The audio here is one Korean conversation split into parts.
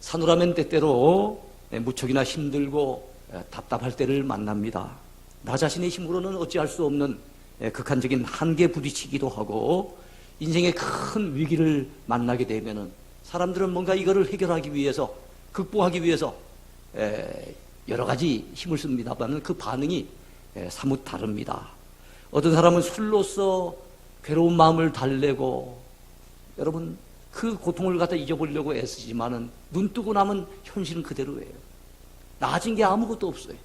사노라면 때때로 무척이나 힘들고 답답할 때를 만납니다. 나 자신의 힘으로는 어찌할 수 없는 극한적인 한계에 부딪히기도 하고 인생의 큰 위기를 만나게 되면은 사람들은 뭔가 이거를 해결하기 위해서 극복하기 위해서 여러 가지 힘을 씁니다만 그 반응이 사뭇 다릅니다. 어떤 사람은 술로써 괴로운 마음을 달래고 여러분 그 고통을 갖다 잊어보려고 애쓰지만은 눈 뜨고 나면 현실은 그대로예요. 나아진 게 아무것도 없어요.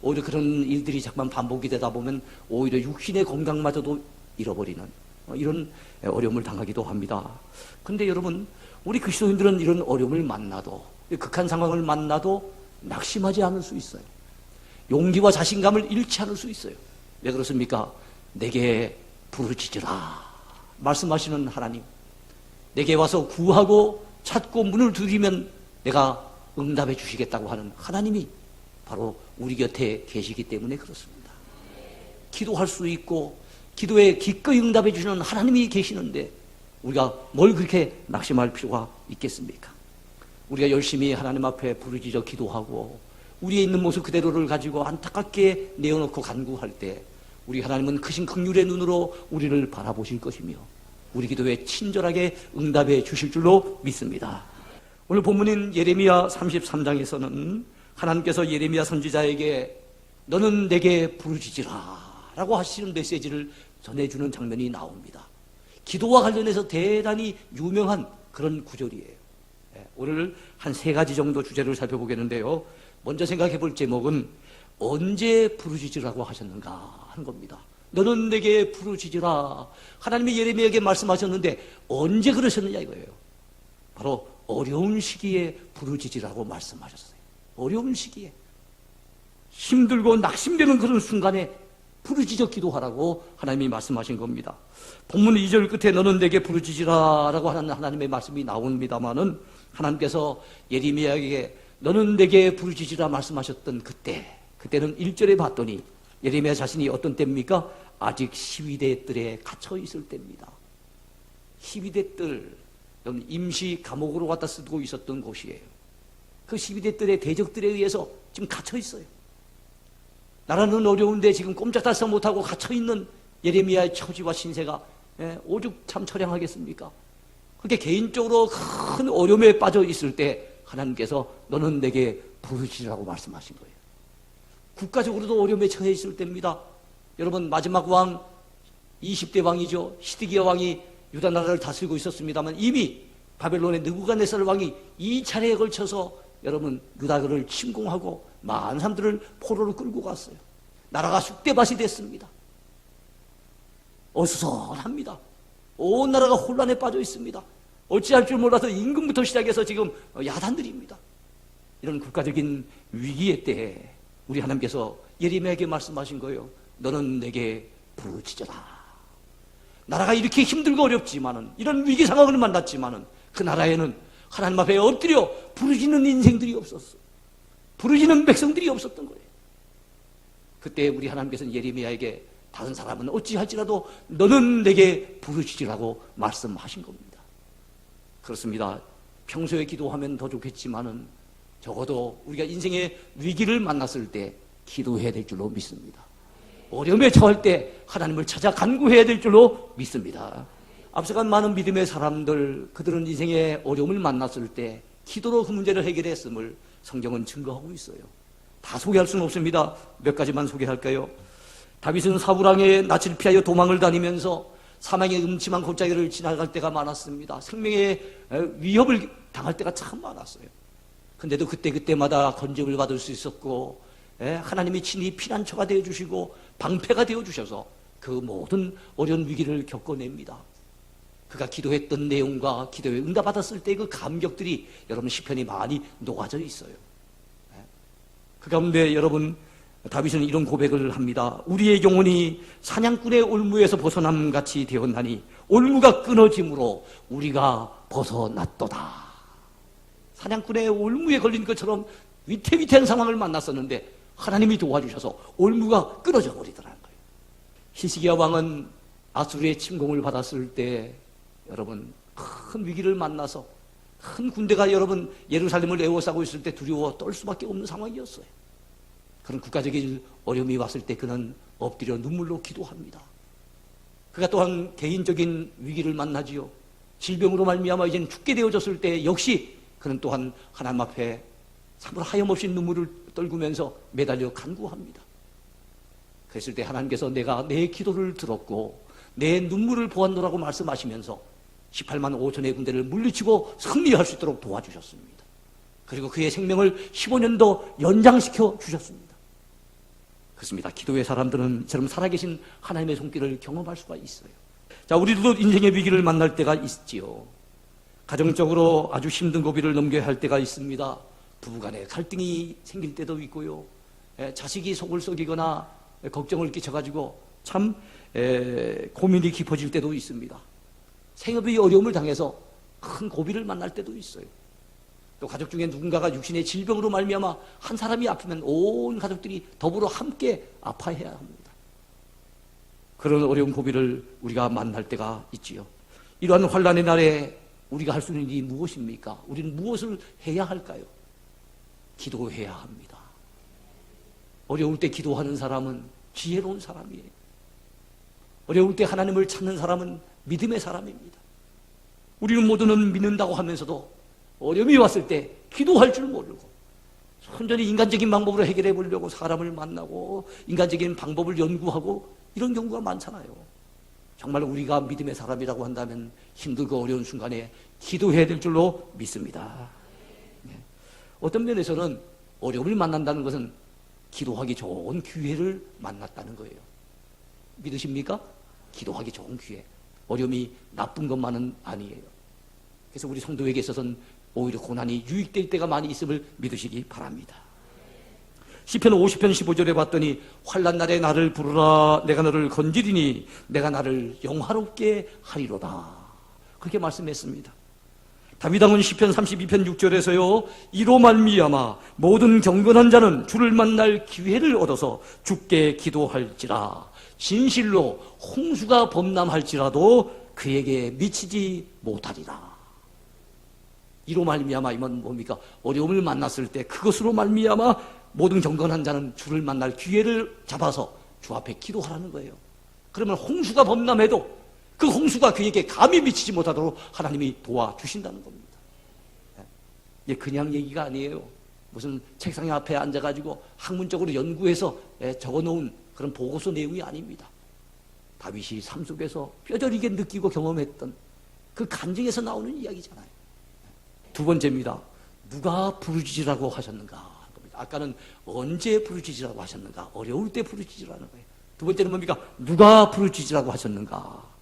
오히려 그런 일들이 자꾸만 반복이 되다 보면 오히려 육신의 건강마저도 잃어버리는 이런 어려움을 당하기도 합니다. 그런데 여러분 우리 그리스도인들은 이런 어려움을 만나도 극한 상황을 만나도 낙심하지 않을 수 있어요. 용기와 자신감을 잃지 않을 수 있어요. 왜 그렇습니까? 내게 부르짖으라 말씀하시는 하나님, 내게 와서 구하고 찾고 문을 두드리면 내가 응답해 주시겠다고 하는 하나님이 바로 우리 곁에 계시기 때문에 그렇습니다. 기도할 수 있고 기도에 기꺼이 응답해 주시는 하나님이 계시는데 우리가 뭘 그렇게 낙심할 필요가 있겠습니까? 우리가 열심히 하나님 앞에 부르짖어 기도하고 우리의 있는 모습 그대로를 가지고 안타깝게 내어놓고 간구할 때 우리 하나님은 크신 긍휼의 눈으로 우리를 바라보실 것이며 우리 기도에 친절하게 응답해 주실 줄로 믿습니다. 오늘 본문인 예레미야 33장에서는 하나님께서 예레미야 선지자에게 너는 내게 부르짖으라 라고 하시는 메시지를 전해주는 장면이 나옵니다. 기도와 관련해서 대단히 유명한 그런 구절이에요. 오늘 한 3가지 정도 주제를 살펴보겠는데요. 먼저 생각해 볼 제목은 언제 부르짖으라고 하셨는가 하는 겁니다. 너는 내게 부르짖으라. 하나님이 예레미야에게 말씀하셨는데 언제 그러셨느냐 이거예요. 바로 어려운 시기에 부르짖으라고 말씀하셨어요. 어려운 시기에 힘들고 낙심되는 그런 순간에 부르짖어 기도하라고 하나님이 말씀하신 겁니다. 본문 2절 끝에 너는 내게 부르짖으라 라고 하는 하나님의 말씀이 나옵니다마는 하나님께서 예레미야에게 너는 내게 부르짖으라 말씀하셨던 그때는 1절에 봤더니 예레미야 자신이 어떤 때입니까? 아직 12대 뜰에 갇혀 있을 때입니다. 12대 뜰, 임시 감옥으로 갖다 쓰고 있었던 곳이에요. 그 12대 뜰의 대적들에 의해서 지금 갇혀 있어요. 나라는 어려운데 지금 꼼짝달싹 못하고 갇혀있는 예레미야의 처지와 신세가 오죽 참 처량하겠습니까? 그렇게 개인적으로 큰 어려움에 빠져 있을 때 하나님께서 너는 내게 부르짖으라고 말씀하신 거예요. 국가적으로도 어려움에 처해 있을 때입니다. 여러분 마지막 왕 20대 왕이죠. 시드기야 왕이 유다 나라를 다스리고 있었습니다만 이미 바벨론의 느부갓네살 왕이 2차례에 걸쳐서 여러분 유다를 침공하고 많은 사람들을 포로로 끌고 갔어요. 나라가 쑥대밭이 됐습니다. 어수선합니다. 온 나라가 혼란에 빠져 있습니다. 어찌할 줄 몰라서 임금부터 시작해서 지금 야단들입니다. 이런 국가적인 위기의 때에 우리 하나님께서 예레미야에게 말씀하신 거예요. 너는 내게 부르짖어라. 나라가 이렇게 힘들고 어렵지만은 이런 위기 상황을 만났지만은 그 나라에는 하나님 앞에 엎드려 부르짖는 인생들이 없었어. 부르짖는 백성들이 없었던 거예요. 그때 우리 하나님께서는 예레미야에게 다른 사람은 어찌할지라도 너는 내게 부르짖으라고 말씀하신 겁니다. 그렇습니다. 평소에 기도하면 더 좋겠지만은 적어도 우리가 인생의 위기를 만났을 때 기도해야 될 줄로 믿습니다. 어려움에 처할 때 하나님을 찾아 간구해야 될 줄로 믿습니다. 앞서간 많은 믿음의 사람들, 그들은 인생의 어려움을 만났을 때 기도로 그 문제를 해결했음을 성경은 증거하고 있어요. 다 소개할 수는 없습니다. 몇 가지만 소개할까요? 다윗은 사울왕의 낯을 피하여 도망을 다니면서 사망의 음침한 골짜기를 지나갈 때가 많았습니다. 생명의 위협을 당할 때가 참 많았어요. 근데도 그때마다 건짐을 받을 수 있었고 하나님이 친히 피난처가 되어주시고 방패가 되어주셔서 그 모든 어려운 위기를 겪어냅니다. 그가 기도했던 내용과 기도에 응답받았을 때 그 감격들이 여러분 시편이 많이 녹아져 있어요. 그 가운데 여러분 다윗은 이런 고백을 합니다. 우리의 영혼이 사냥꾼의 올무에서 벗어남같이 되었나니 올무가 끊어짐으로 우리가 벗어났도다. 사냥꾼의 올무에 걸린 것처럼 위태위태한 상황을 만났었는데 하나님이 도와주셔서 올무가 끊어져 버리더라는 거예요. 히스기야 왕은 아수르의 침공을 받았을 때 여러분 큰 위기를 만나서 큰 군대가 여러분 예루살렘을 에워싸고 있을 때 두려워 떨 수밖에 없는 상황이었어요. 그런 국가적인 어려움이 왔을 때 그는 엎드려 눈물로 기도합니다. 그가 또한 개인적인 위기를 만나지요. 질병으로 말미암아 이제는 죽게 되어졌을 때 역시 그는 또한 하나님 앞에 참으로 하염없이 눈물을 떨구면서 매달려 간구합니다. 그랬을 때 하나님께서 내가 내 기도를 들었고 내 눈물을 보았노라고 말씀하시면서 18만 5천의 군대를 물리치고 승리할 수 있도록 도와주셨습니다. 그리고 그의 생명을 15년 더 연장시켜 주셨습니다. 그렇습니다. 기도의 사람들은 저처럼 살아계신 하나님의 손길을 경험할 수가 있어요. 자, 우리도 인생의 위기를 만날 때가 있지요. 가정적으로 아주 힘든 고비를 넘겨야 할 때가 있습니다. 부부간에 갈등이 생길 때도 있고요. 자식이 속을 썩이거나 걱정을 끼쳐가지고 참 고민이 깊어질 때도 있습니다. 생업의 어려움을 당해서 큰 고비를 만날 때도 있어요. 또 가족 중에 누군가가 육신의 질병으로 말미암아 한 사람이 아프면 온 가족들이 더불어 함께 아파해야 합니다. 그런 어려운 고비를 우리가 만날 때가 있지요. 이러한 환난의 날에 우리가 할 수 있는 일이 무엇입니까? 우리는 무엇을 해야 할까요? 기도해야 합니다. 어려울 때 기도하는 사람은 지혜로운 사람이에요. 어려울 때 하나님을 찾는 사람은 믿음의 사람입니다. 우리는 모두는 믿는다고 하면서도 어려움이 왔을 때 기도할 줄 모르고 순전히 인간적인 방법으로 해결해 보려고 사람을 만나고 인간적인 방법을 연구하고 이런 경우가 많잖아요. 정말 우리가 믿음의 사람이라고 한다면 힘들고 어려운 순간에 기도해야 될 줄로 믿습니다. 어떤 면에서는 어려움을 만난다는 것은 기도하기 좋은 기회를 만났다는 거예요. 믿으십니까? 기도하기 좋은 기회. 어려움이 나쁜 것만은 아니에요. 그래서 우리 성도에게 있어서는 오히려 고난이 유익될 때가 많이 있음을 믿으시기 바랍니다. 시편 50편 15절에 봤더니 환난 날에 나를 부르라 내가 너를 건지리니 내가 나를 영화롭게 하리로다. 그렇게 말씀했습니다. 다윗왕은 시편 32편 6절에서요. 이로 말미암아 모든 경건한 자는 주를 만날 기회를 얻어서 주께 기도할지라 진실로 홍수가 범람할지라도 그에게 미치지 못하리라. 이로 말미암아 이건 뭡니까? 어려움을 만났을 때 그것으로 말미암아 모든 경건한 자는 주를 만날 기회를 잡아서 주 앞에 기도하라는 거예요. 그러면 홍수가 범람해도 그 홍수가 그에게 감히 미치지 못하도록 하나님이 도와주신다는 겁니다. 이게 그냥 얘기가 아니에요. 무슨 책상 앞에 앉아가지고 학문적으로 연구해서 적어놓은 그런 보고서 내용이 아닙니다. 다윗이 삶 속에서 뼈저리게 느끼고 경험했던 그 간증에서 나오는 이야기잖아요. 두 번째입니다. 누가 부르짖으라고 하셨는가? 아까는 언제 부르짖으라고 하셨는가? 어려울 때 부르짖으라는 거예요. 두 번째는 뭡니까? 누가 부르짖으라고 하셨는가?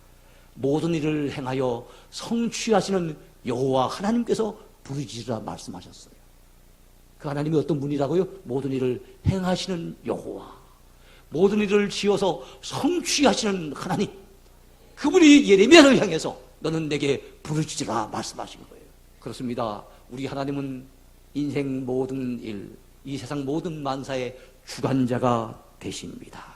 모든 일을 행하여 성취하시는 여호와 하나님께서 부르짖으라 말씀하셨어요. 그 하나님이 어떤 분이라고요? 모든 일을 행하시는 여호와, 모든 일을 지어서 성취하시는 하나님, 그분이 예레미야를 향해서 너는 내게 부르짖으라 말씀하신 거예요. 그렇습니다. 우리 하나님은 인생 모든 일, 이 세상 모든 만사의 주관자가 되십니다.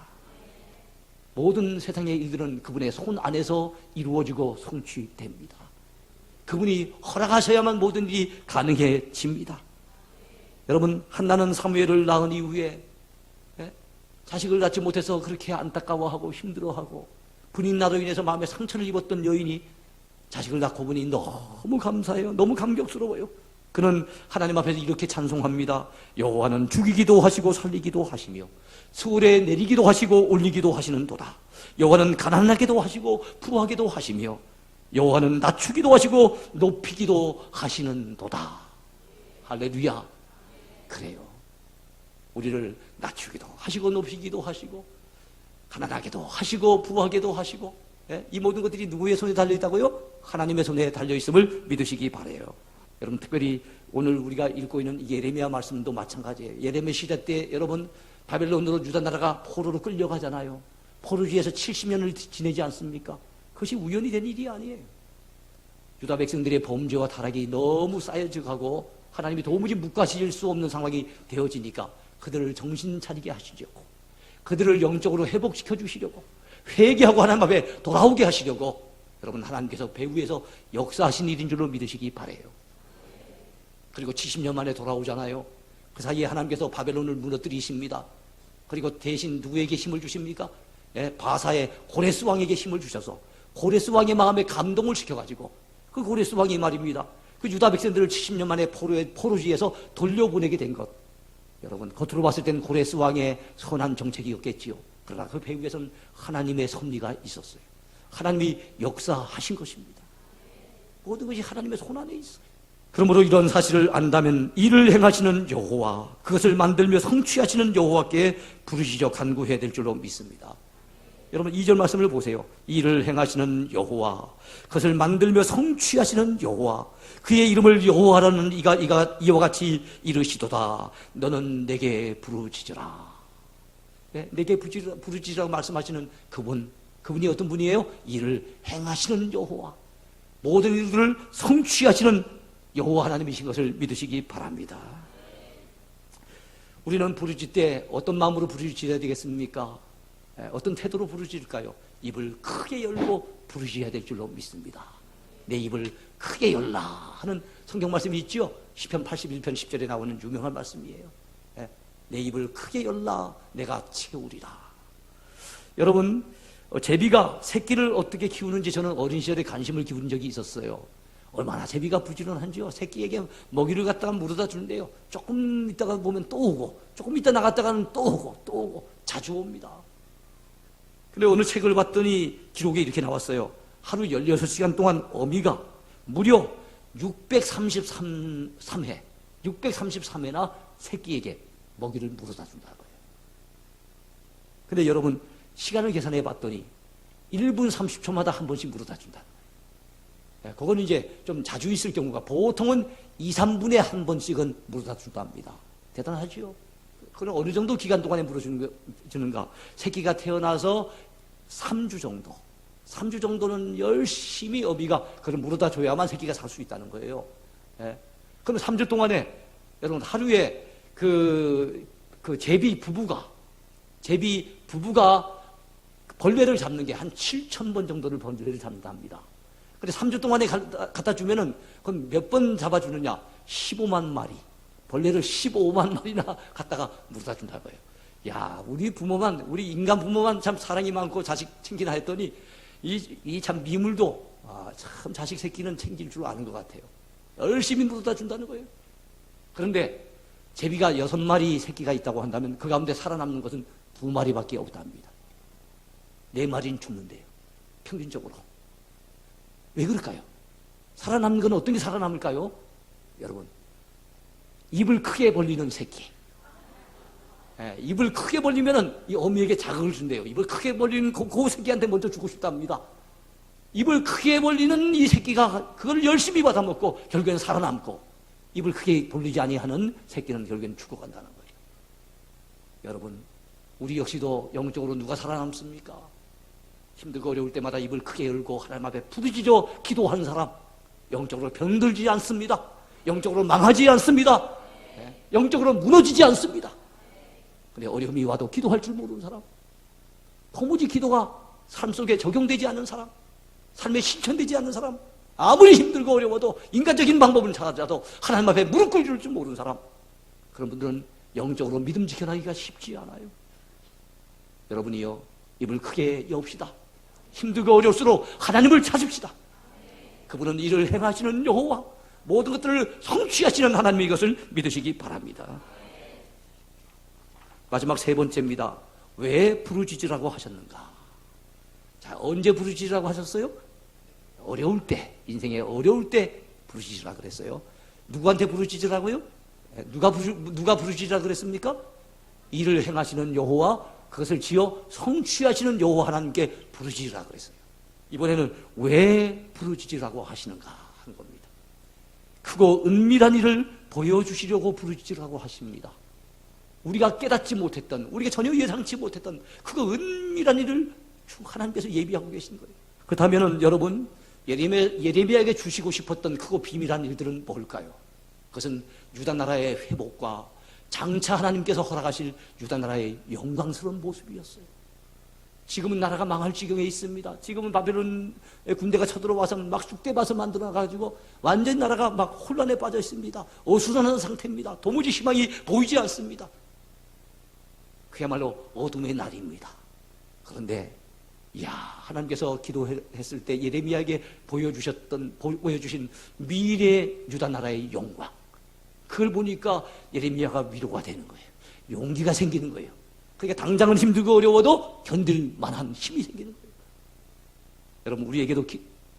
모든 세상의 일들은 그분의 손 안에서 이루어지고 성취됩니다. 그분이 허락하셔야만 모든 일이 가능해집니다. 여러분, 한나는 사무엘을 낳은 이후에 자식을 낳지 못해서 그렇게 안타까워하고 힘들어하고 분인나로 인해서 마음에 상처를 입었던 여인이 자식을 낳고 보니 너무 감사해요. 너무 감격스러워요. 그는 하나님 앞에서 이렇게 찬송합니다. 여호와는 죽이기도 하시고 살리기도 하시며 수월에 내리기도 하시고 올리기도 하시는도다. 여호와는 가난하게도 하시고 부하게도 하시며 여호와는 낮추기도 하시고 높이기도 하시는도다. 할렐루야. 그래요. 우리를 낮추기도 하시고 높이기도 하시고 가난하게도 하시고 부하게도 하시고, 이 모든 것들이 누구의 손에 달려있다고요? 하나님의 손에 달려있음을 믿으시기 바라요. 여러분, 특별히 오늘 우리가 읽고 있는 예레미야 말씀도 마찬가지예요. 예레미야 시대 때 여러분 바벨론으로 유다 나라가 포로로 끌려가잖아요. 포로지에서 70년을 지내지 않습니까? 그것이 우연히 된 일이 아니에요. 유다 백성들의 범죄와 타락이 너무 쌓여져가고 하나님이 도무지 묵과실 수 없는 상황이 되어지니까 그들을 정신 차리게 하시려고, 그들을 영적으로 회복시켜 주시려고, 회개하고 하나님 앞에 돌아오게 하시려고 여러분 하나님께서 배후에서 역사하신 일인 줄로 믿으시기 바라요. 그리고 70년 만에 돌아오잖아요. 그 사이에 하나님께서 바벨론을 무너뜨리십니다. 그리고 대신 누구에게 힘을 주십니까? 바사의 고레스 왕에게 힘을 주셔서 고레스 왕의 마음에 감동을 시켜가지고 그 고레스 왕이 말입니다. 그 유다 백성들을 70년 만에 포로지에서 돌려보내게 된 것. 여러분, 겉으로 봤을 땐 고레스 왕의 선한 정책이었겠지요. 그러나 그 배후에서는 하나님의 섭리가 있었어요. 하나님이 역사하신 것입니다. 모든 것이 하나님의 손 안에 있어요. 그러므로 이런 사실을 안다면 이를 행하시는 여호와, 그것을 만들며 성취하시는 여호와께 부르짖어 간구해야 될 줄로 믿습니다. 여러분 2절 말씀을 보세요. 이를 행하시는 여호와, 그것을 만들며 성취하시는 여호와, 그의 이름을 여호와라는 이와 같이 이르시도다. 너는 내게 부르짖으라. 내게 부르짖으라고 말씀하시는 그분이 어떤 분이에요? 이를 행하시는 여호와, 모든 일들을 성취하시는 여호와 하나님이신 것을 믿으시기 바랍니다. 우리는 부르짖을 때 어떤 마음으로 부르짖어야 되겠습니까? 어떤 태도로 부르짖을까요? 입을 크게 열고 부르짖어야 될 줄로 믿습니다. 내 입을 크게 열라 하는 성경 말씀이 있죠. 시편 81편 10절에 나오는 유명한 말씀이에요. 내 입을 크게 열라 내가 채우리라. 여러분, 제비가 새끼를 어떻게 키우는지 저는 어린 시절에 관심을 기울인 적이 있었어요. 얼마나 제비가 부지런한지요. 새끼에게 먹이를 갖다가 물어다 주는데요, 조금 있다가 보면 또 오고, 조금 있다 나갔다가는 또 오고 자주 옵니다. 근데 어느 책을 봤더니 기록에 이렇게 나왔어요. 하루 16시간 동안 어미가 무려 633회나 새끼에게 먹이를 물어다 준다고요. 근데 여러분, 시간을 계산해 봤더니 1분 30초마다 한 번씩 물어다 준다. 그건 이제 좀 자주 있을 경우가, 보통은 2, 3분에 한 번씩은 물어다 준답니다. 대단하지요? 그럼 어느 정도 기간 동안에 물어주는가? 새끼가 태어나서 3주 정도는 열심히 어미가 그걸 물어다 줘야만 새끼가 살 수 있다는 거예요. 그럼 3주 동안에 여러분 하루에 그 제비 부부가 벌레를 잡는 게 한 7,000번 정도를 벌레를 잡는다 합니다. 근데 3주 동안에 갖다 주면은 그럼 몇 번 잡아주느냐? 15만 마리. 벌레를 15만 마리나 갖다가 물어다 준다고요. 야, 우리 인간 부모만 참 사랑이 많고 자식 챙기나 했더니 이 참 미물도 참 자식 새끼는 챙길 줄 아는 것 같아요. 열심히 물어다 준다는 거예요. 그런데 제비가 6마리 새끼가 있다고 한다면 그 가운데 살아남는 것은 2마리밖에 없답니다. 4마리는 죽는데요, 평균적으로. 왜 그럴까요? 살아남는 건 어떤 게 살아남을까요? 여러분, 입을 크게 벌리는 새끼. 입을 크게 벌리면은 이 어미에게 자극을 준대요. 입을 크게 벌리는 그 새끼한테 먼저 주고 싶답니다. 입을 크게 벌리는 이 새끼가 그걸 열심히 받아먹고 결국엔 살아남고, 입을 크게 벌리지 아니하는 새끼는 결국엔 죽어간다는 거예요. 여러분, 우리 역시도 영적으로 누가 살아남습니까? 힘들고 어려울 때마다 입을 크게 열고 하나님 앞에 부르짖어 기도하는 사람, 영적으로 병들지 않습니다. 영적으로 망하지 않습니다. 영적으로 무너지지 않습니다. 근데 어려움이 와도 기도할 줄 모르는 사람, 도무지 기도가 삶 속에 적용되지 않는 사람, 삶에 실천되지 않는 사람, 아무리 힘들고 어려워도 인간적인 방법을 찾아도 하나님 앞에 무릎 꿇을 줄 모르는 사람, 그런 분들은 영적으로 믿음 지켜나기가 쉽지 않아요. 여러분이요, 입을 크게 여읍시다. 힘들고 어려울수록 하나님을 찾읍시다. 그분은 이를 행하시는 여호와, 모든 것들을 성취하시는 하나님의 것을 믿으시기 바랍니다. 마지막 3번째입니다. 왜 부르짖으라고 하셨는가? 자, 언제 부르짖으라고 하셨어요? 어려울 때, 인생에 어려울 때 부르짖으라 그랬어요. 누구한테 부르짖으라고요? 누가 부르짖으라 그랬습니까? 이를 행하시는 여호와, 그것을 지어 성취하시는 여호와 하나님께 부르짖으라 그랬어요. 이번에는 왜 부르짖으라고 하시는가 하는 겁니다. 크고 은밀한 일을 보여주시려고 부르짖으라고 하십니다. 우리가 깨닫지 못했던, 우리가 전혀 예상치 못했던 그거 은밀한 일을 하나님께서 예비하고 계신 거예요. 그렇다면 여러분, 예레미야에게 주시고 싶었던 크고 비밀한 일들은 뭘까요? 그것은 유다 나라의 회복과 장차 하나님께서 허락하실 유다 나라의 영광스러운 모습이었어요. 지금은 나라가 망할 지경에 있습니다. 지금은 바벨론 군대가 쳐들어와서 막 쑥대밭을 만들어가지고 완전히 나라가 막 혼란에 빠져 있습니다. 어수선한 상태입니다. 도무지 희망이 보이지 않습니다. 그야말로 어둠의 날입니다. 그런데 하나님께서 기도했을 때 예레미야에게 보여주신 미래 유다 나라의 영광, 그걸 보니까 예레미야가 위로가 되는 거예요. 용기가 생기는 거예요. 그러니까 당장은 힘들고 어려워도 견딜 만한 힘이 생기는 거예요. 여러분, 우리에게도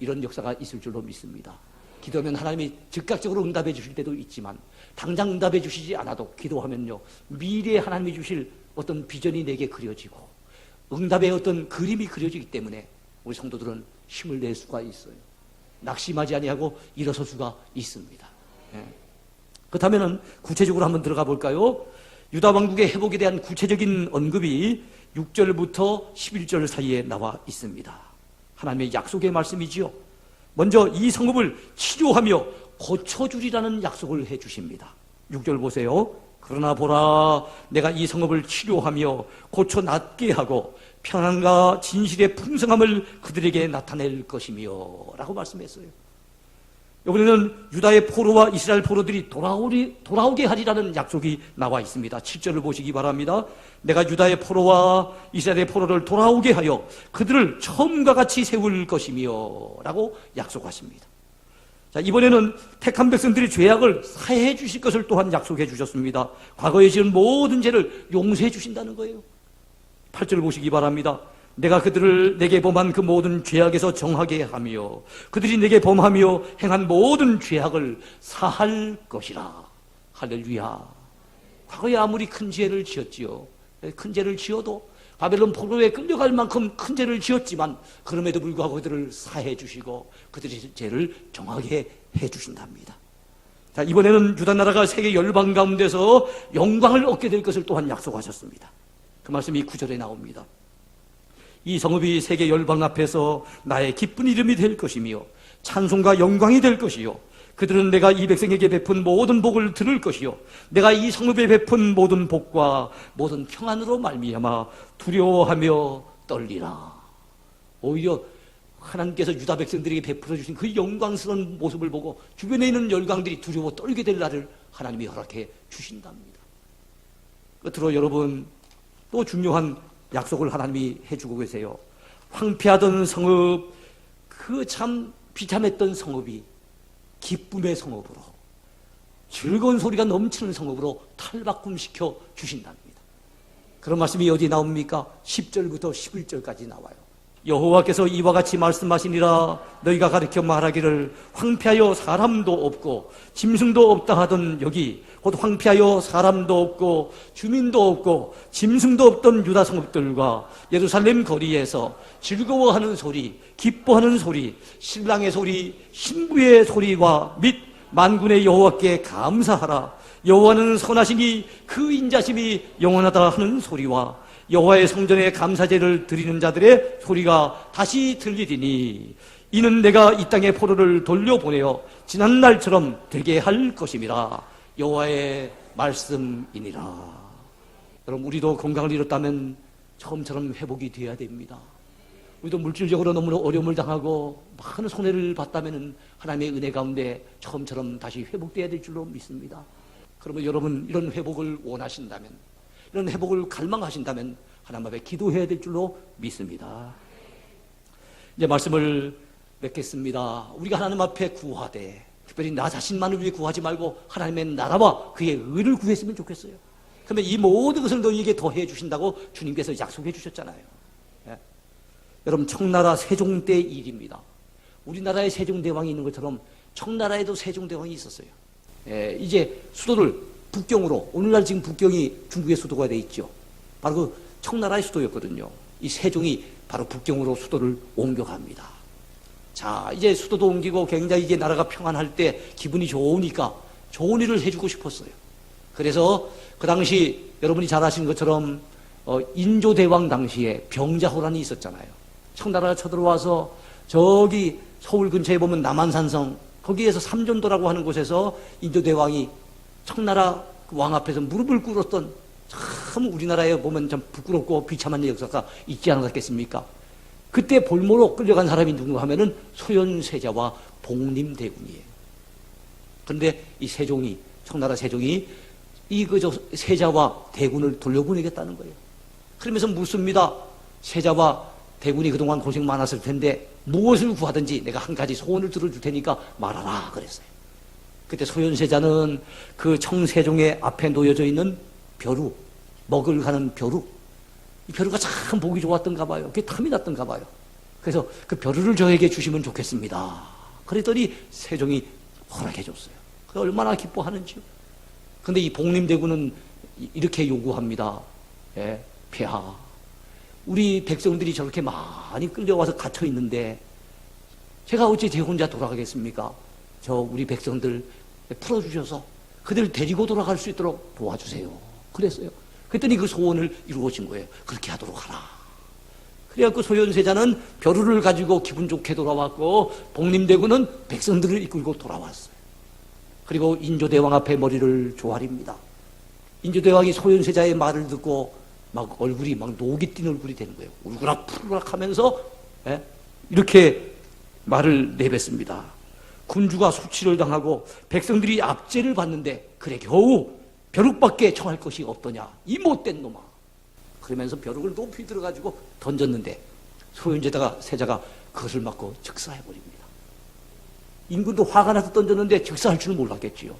이런 역사가 있을 줄로 믿습니다. 기도하면 하나님이 즉각적으로 응답해 주실 때도 있지만, 당장 응답해 주시지 않아도 기도하면요, 미래에 하나님이 주실 어떤 비전이 내게 그려지고 응답의 어떤 그림이 그려지기 때문에 우리 성도들은 힘을 낼 수가 있어요. 낙심하지 아니하고 일어설 수가 있습니다. 그렇다면 구체적으로 한번 들어가 볼까요? 유다 왕국의 회복에 대한 구체적인 언급이 6절부터 11절 사이에 나와 있습니다. 하나님의 약속의 말씀이지요. 먼저 이 성읍을 치료하며 고쳐주리라는 약속을 해 주십니다. 6절 보세요. 그러나 보라, 내가 이 성읍을 치료하며 고쳐 낫게 하고 평안과 진실의 풍성함을 그들에게 나타낼 것이며 라고 말씀했어요. 이번에는 유다의 포로와 이스라엘 포로들이 돌아오게 하리라는 약속이 나와 있습니다. 7절을 보시기 바랍니다. 내가 유다의 포로와 이스라엘의 포로를 돌아오게 하여 그들을 처음과 같이 세울 것이며 라고 약속하십니다. 자, 이번에는 택한 백성들이 죄악을 사해해 주실 것을 또한 약속해 주셨습니다. 과거에 지은 모든 죄를 용서해 주신다는 거예요. 8절 보시기 바랍니다. 내가 그들을 내게 범한 그 모든 죄악에서 정하게 하며 그들이 내게 범하며 행한 모든 죄악을 사할 것이라. 할렐루야. 과거에 아무리 큰 죄를 지었지요, 큰 죄를 지어도 바벨론 포로에 끌려갈 만큼 큰 죄를 지었지만 그럼에도 불구하고 그들을 사해 주시고 그들의 죄를 정하게 해 주신답니다. 자, 이번에는 유다 나라가 세계 열방 가운데서 영광을 얻게 될 것을 또한 약속하셨습니다. 그 말씀이 9절에 나옵니다. 이 성읍이 세계 열방 앞에서 나의 기쁜 이름이 될 것이며 찬송과 영광이 될 것이요, 그들은 내가 이 백성에게 베푼 모든 복을 들을 것이요, 내가 이 성읍에 베푼 모든 복과 모든 평안으로 말미암아 두려워하며 떨리라. 오히려 하나님께서 유다 백성들에게 베풀어 주신 그 영광스러운 모습을 보고 주변에 있는 열강들이 두려워 떨게 될 날을 하나님이 허락해 주신답니다. 끝으로 여러분, 또 중요한 약속을 하나님이 해주고 계세요. 황폐하던 성읍, 그 참 비참했던 성읍이 기쁨의 성읍으로, 즐거운 소리가 넘치는 성읍으로 탈바꿈시켜 주신답니다. 그런 말씀이 어디 나옵니까? 10절부터 11절까지 나와요. 여호와께서 이와 같이 말씀하시니라. 너희가 가르쳐 말하기를 황폐하여 사람도 없고 짐승도 없다 하던 여기, 곧 황폐하여 사람도 없고 주민도 없고 짐승도 없던 유다 성읍들과 예루살렘 거리에서 즐거워하는 소리, 기뻐하는 소리, 신랑의 소리, 신부의 소리와 및 만군의 여호와께 감사하라. 여호와는 선하시니 그 인자심이 영원하다 하는 소리와 여호와의 성전에 감사제를 드리는 자들의 소리가 다시 들리리니 이는 내가 이 땅에 포로를 돌려보내어 지난 날처럼 되게 할 것임이라. 여호와의 말씀이니라. 여러분, 우리도 건강을 잃었다면 처음처럼 회복이 되어야 됩니다. 우리도 물질적으로 너무나 어려움을 당하고 많은 손해를 봤다면 하나님의 은혜 가운데 처음처럼 다시 회복되어야 될 줄로 믿습니다. 그러면 여러분, 이런 회복을 원하신다면, 이런 회복을 갈망하신다면 하나님 앞에 기도해야 될 줄로 믿습니다. 이제 말씀을 맺겠습니다. 우리가 하나님 앞에 구하되 특별히 나 자신만을 위해 구하지 말고 하나님의 나라와 그의 의를 구했으면 좋겠어요. 그러면 이 모든 것을 너희에게 더해 주신다고 주님께서 약속해 주셨잖아요. 예. 여러분, 청나라 세종 때 일입니다. 우리나라에 세종대왕이 있는 것처럼 청나라에도 세종대왕이 있었어요. 예, 이제 수도를 북경으로, 오늘날 지금 북경이 중국의 수도가 돼 있죠. 바로 그 청나라의 수도였거든요. 이 세종이 바로 북경으로 수도를 옮겨갑니다. 자, 이제 수도도 옮기고 굉장히 이제 나라가 평안할 때 기분이 좋으니까 좋은 일을 해주고 싶었어요. 그래서 그 당시 여러분이 잘 아시는 것처럼 인조대왕 당시에 병자호란이 있었잖아요. 청나라가 쳐들어와서 저기 서울 근처에 보면 남한산성, 거기에서 삼전도라고 하는 곳에서 인조대왕이 청나라 왕 앞에서 무릎을 꿇었던 참 우리나라에 보면 참 부끄럽고 비참한 역사가 있지 않았겠습니까? 그때 볼모로 끌려간 사람이 누구 하면은 소현세자와 복림대군이에요. 그런데 이 세종이, 청나라 세종이 이 세자와 대군을 돌려보내겠다는 거예요. 그러면서 묻습니다. 세자와 대군이 그동안 고생 많았을 텐데 무엇을 구하든지 내가 한 가지 소원을 들어줄 테니까 말하라 그랬어요. 그때 소현세자는 그 청세종의 앞에 놓여져 있는 벼루, 먹을 가는 벼루, 이 벼루가 참 보기 좋았던가 봐요. 그게 탐이 났던가 봐요. 그래서 그 벼루를 저에게 주시면 좋겠습니다. 그랬더니 세종이 허락해 줬어요. 얼마나 기뻐하는지요. 그런데 이 복림대군은 이렇게 요구합니다. 예, 폐하, 우리 백성들이 저렇게 많이 끌려와서 갇혀 있는데 제가 어째 제 혼자 돌아가겠습니까? 저 우리 백성들 풀어주셔서 그들 데리고 돌아갈 수 있도록 도와주세요. 그랬어요. 그랬더니 그 소원을 이루어진 거예요. 그렇게 하도록 하라. 그래갖고 소현세자는 벼루를 가지고 기분 좋게 돌아왔고 복림대군은 백성들을 이끌고 돌아왔어요. 그리고 인조대왕 앞에 머리를 조아립니다. 인조대왕이 소현세자의 말을 듣고 막 얼굴이 막 녹이 띈 얼굴이 되는 거예요. 울그락 푸르락 하면서 이렇게 말을 내뱉습니다. 군주가 수치를 당하고 백성들이 압제를 받는데 그래 겨우 벼룩밖에 청할 것이 없더냐 이 못된 놈아. 그러면서 벼룩을 높이 들어가지고 던졌는데 소현세자가 그것을 맞고 즉사해버립니다. 임금도 화가 나서 던졌는데 즉사할 줄은 몰랐겠지요.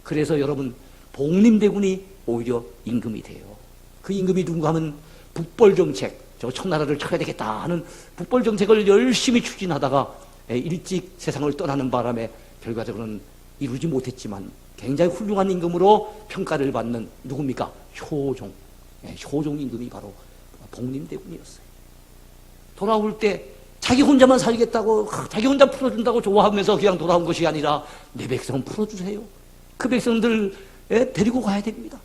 그래서 여러분 복림대군이 오히려 임금이 돼요. 그 임금이 누군가 하면 북벌정책, 저 청나라를 쳐야 되겠다 하는 북벌정책을 열심히 추진하다가 일찍 세상을 떠나는 바람에 결과적으로는 이루지 못했지만 굉장히 훌륭한 임금으로 평가를 받는 누굽니까? 효종. 효종 임금이 바로 복림대군이었어요. 돌아올 때 자기 혼자만 살겠다고, 자기 혼자 풀어준다고 좋아하면서 그냥 돌아온 것이 아니라 내 백성은 풀어주세요. 그 백성들 데리고 가야 됩니다.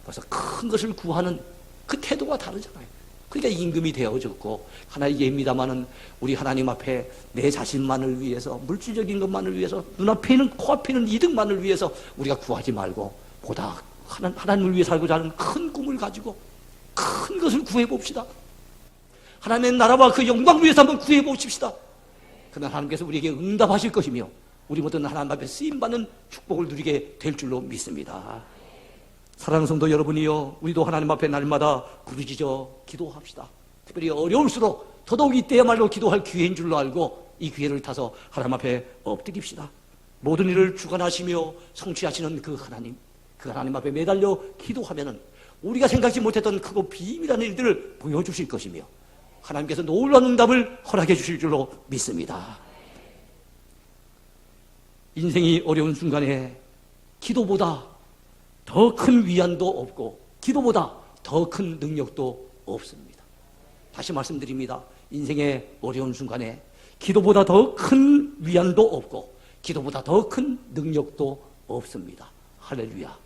그래서 큰 것을 구하는 그 태도가 다르잖아요. 그러니까 임금이 되어졌고 하나의 예입니다마는 우리 하나님 앞에 내 자신만을 위해서 물질적인 것만을 위해서 눈앞에 있는 코앞에 있는 이득만을 위해서 우리가 구하지 말고 보다 하나님을 위해 살고자 하는 큰 꿈을 가지고 큰 것을 구해봅시다. 하나님의 나라와 그 영광을 위해서 한번 구해보십시다. 그러면 하나님께서 우리에게 응답하실 것이며 우리 모두는 하나님 앞에 쓰임받는 축복을 누리게 될 줄로 믿습니다. 사랑하는 성도 여러분이요, 우리도 하나님 앞에 날마다 부르짖어 기도합시다. 특별히 어려울수록 더더욱 이때야말로 기도할 기회인 줄로 알고 이 기회를 타서 하나님 앞에 엎드립시다. 모든 일을 주관하시며 성취하시는 그 하나님 앞에 매달려 기도하면은 우리가 생각지 못했던 크고 비밀한 일들을 보여주실 것이며 하나님께서 놀라운 응답을 허락해 주실 줄로 믿습니다. 인생이 어려운 순간에 기도보다 더 큰 위안도 없고 기도보다 더 큰 능력도 없습니다. 다시 말씀드립니다. 인생의 어려운 순간에 기도보다 더 큰 위안도 없고 기도보다 더 큰 능력도 없습니다. 할렐루야.